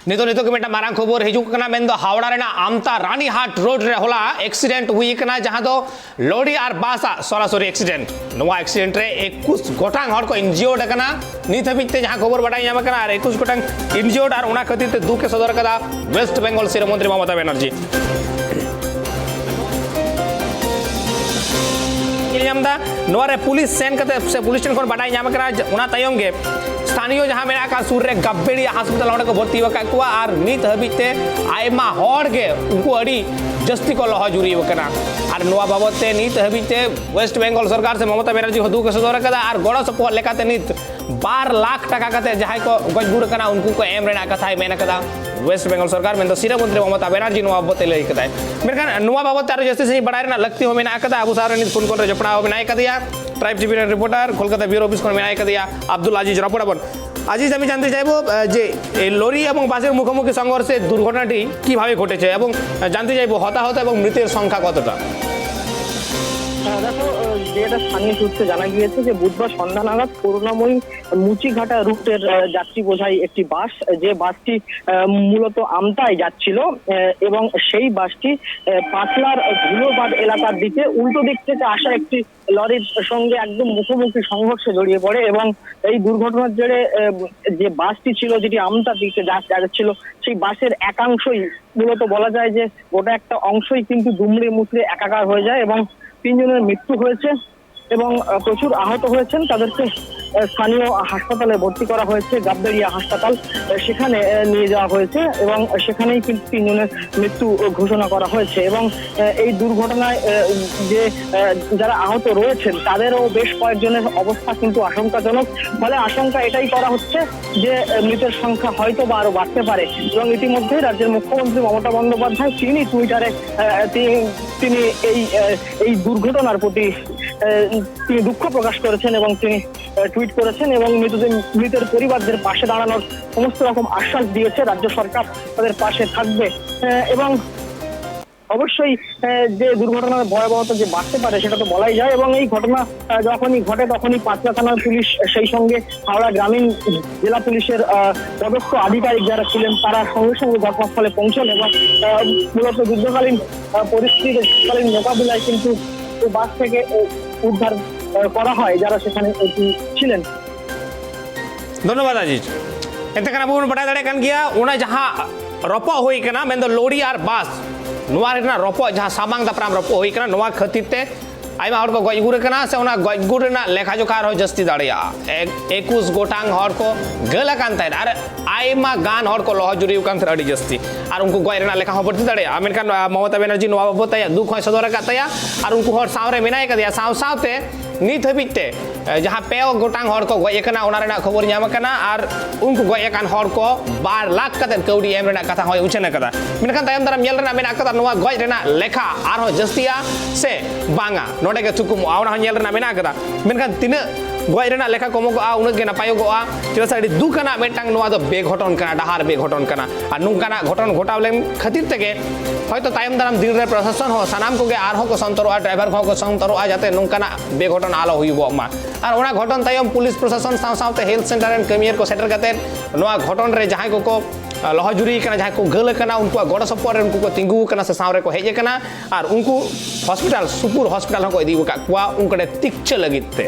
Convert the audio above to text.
नितो नितो के मिटा मारांग खबर हिजुकना मेन दो हावड़ा रेना आमता रानीहाट रोड रे होला एक्सीडेंट हुई कना जहां दो लॉरी और बासा सरासरी एक्सीडेंट नवा एक्सीडेंट रे 21 गोटांग हर को इंजियोर्ड कना नित हबिते जहां खबर बडाई याम कना 21 गोटांग इंजियोर्ड और उना खतिर ते दुख के सदर कदा वेस्ट बंगाल सीएम मंत्री ममता बनर्जी नोरे पुलिस सेन कते से पुलिस स्टेशन कोन बडाई याम कना उना तयम गे स्थानीय जहां मेना का सूर रे गब्बेड़ी हॉस्पिटल ओडे को भर्ती वका कुआ आर नित हबिते आयमा हड़ गे उनको अड़ी जस्ती को लह जुरी वकना आर नोआ बाबते नित हबिते वेस्ट बंगाल सरकार से ममता बनर्जी हदू के सदर कदा आर गड़ो सपो लेकाते नित 12 लाख टाका कते जहां को गजगुड़ कना उनको को एम रेना कथा मेना कदा वेस्ट बंगाल सरकार में सीएम मंत्री ममता बनर्जी नोआ बाबते ले कदा मेरखान नोआ बाबत तार जस्ती से बडाई ना लगती हो मेना कदा अबू सारे नित फोन कोन रे जपड़ा हो Mena Kadiya tribe TV reporter Kolkata bureau office कोन मेना कदिया अब्दुल अजीज रपोडाबन আজিজ আমি জানতে চাইবো যে এই লরি এবং বাসের মুখোমুখি সংঘর্ষে দুর্ঘটনাটি কিভাবে ঘটেছে এবং জানতে চাইবো হতাহত এবং মৃতের সংখ্যা কতটা। দেখো যেটা স্থানীয় সূত্রে জানা গিয়েছে যে বুধবার সন্ধ্যা নাগাদ করুণাময়ী মুচিঘাটা রুটের যাত্রী বোঝাই একটি বাস, যে বাসটি মূলত আমতায় যাচ্ছিল এবং সেই বাসটি পাতলার ধুলোবাদ এলাকার দিকে উল্টো দিক থেকে আসা একটি লরির সঙ্গে একদম মুখোমুখি সংঘর্ষে জড়িয়ে পড়ে এবং এই দুর্ঘটনার জেরে যে বাসটি ছিল যেটি আমতার দিকে যাচ্ছিল সেই বাসের একাংশই মূলত বলা যায় যে গোটা একটা অংশই কিন্তু দুমড়ে মুচড়ে একাকার হয়ে যায় এবং 3 জনের মৃত্যু হয়েছে এবং প্রচুর আহত হয়েছেন। তাদেরকে স্থানীয় হাসপাতালে ভর্তি করা হয়েছে, গাববেড়িয়া হাসপাতাল, সেখানে নিয়ে যাওয়া হয়েছে এবং সেখানেই কিন্তু 3 জনের মৃত্যু ঘোষণা করা হয়েছে এবং এই দুর্ঘটনায় যে যারা আহত রয়েছেন তাদেরও বেশ কয়েকজনের অবস্থা কিন্তু আশঙ্কাজনক। ফলে আশঙ্কা এটাই করা হচ্ছে যে মৃতের সংখ্যা হয়তো বা আরো বাড়তে পারে এবং ইতিমধ্যে রাজ্যের মুখ্যমন্ত্রী মমতা বন্দ্যোপাধ্যায় তিনি টুইটারে তিনি এই দুর্ঘটনার প্রতি তিনি দুঃখ প্রকাশ করেছেন এবং তিনি টুইট করেছেন এবং মৃতের পরিবারদের পাশে দাঁড়ানোর সমস্ত রকম আশ্বাস দিয়েছে রাজ্য সরকার তাদের পাশে থাকবে এবং অবশ্যই যে দুর্ঘটনার ভয়াবহতা যে বাড়তে পারে সেটা তো বলাই যায় এবং এই ঘটনা যখনই ঘটে তখনই পাঁচলা থানার পুলিশ সেই সঙ্গে হাওড়া গ্রামীণ জেলা পুলিশের পদস্থ আধিকারিক যারা ছিলেন তারা সঙ্গে সঙ্গে ঘটনাস্থলে পৌঁছন এবং মূলত যুদ্ধকালীন পরিস্থিতিকালীন মোকাবিলায় কিন্তু বাস থেকে উদ্ধার করা হয় যারা সেখানে ছিলেন। ধন্যবাদ আজিজ। এতে কানা বুন বড়াই দাড়ে কান গিয়া ওনা যাহা রপ হই কানা মেন্দো লরি আর বাস নোয়া রেনা রপ যাহা সামাং দাপরাম রপ হই কানা নোয়া খতিতে आयमा हर को गजगुड़ कना से उना गजगुड़ ना लेखा जोखा हो जस्ती दाड़िया 21 गोटांग हर को गला कान ताय अरे आयमा गान हर को लह जुरी कान अड़ी जस्ती और उनको गय रेना लेखा हो बढ़ती दाड़िया अमेरिकन ममता बनर्जी नवा बताया दुख हो सदर कातया और उनको हर सावरे मिनाय कदिया साव सावते नित हबिते जहां पे गोटांग हर को गय कना उना रेना खबर ᱧᱟᱢ कना और उनको गय कान हर को 12 लाख कते कौड़ी एम रेना कथा होय उछने कदा मेनखान तायम दाराम ᱧᱮᱞ रेना मेना कदा नवा गय रेना लेखा और हो जस्तिया से बांगा नोडे के चुकुम आवना ᱧᱮᱞ रेना मेना कदा मेनखान तिना गय रेना लेखा कमोगआ उनग के नापायोगआ चेदा साडी दुखना मेटांग नवा दो बेघटन कना डहार बेघटन कना और नुंकाना घटन घटावलेन खातिर तके हयतो तायम दाराम दिन रे प्रशासन हो सानाम कोगे आर हो को संतरोआ ड्राइवर को संतरोआ जाते नुंकाना बेघटन आलो हुइबो मा और ओना घटन तायम पुलिस प्रशासन सावते हेल्थ सेंटर एंड कमियर को सेटर कते नवा घटन रे जहां को लहजुरी कना जहां को गल कना उनको गड़ सपोर उनको को तिंगु कना से सावरे को हेजे कना और उनको हॉस्पिटल सुपुर हॉस्पिटल को इदी का कुआ उनकड़े तिक्छ लगिते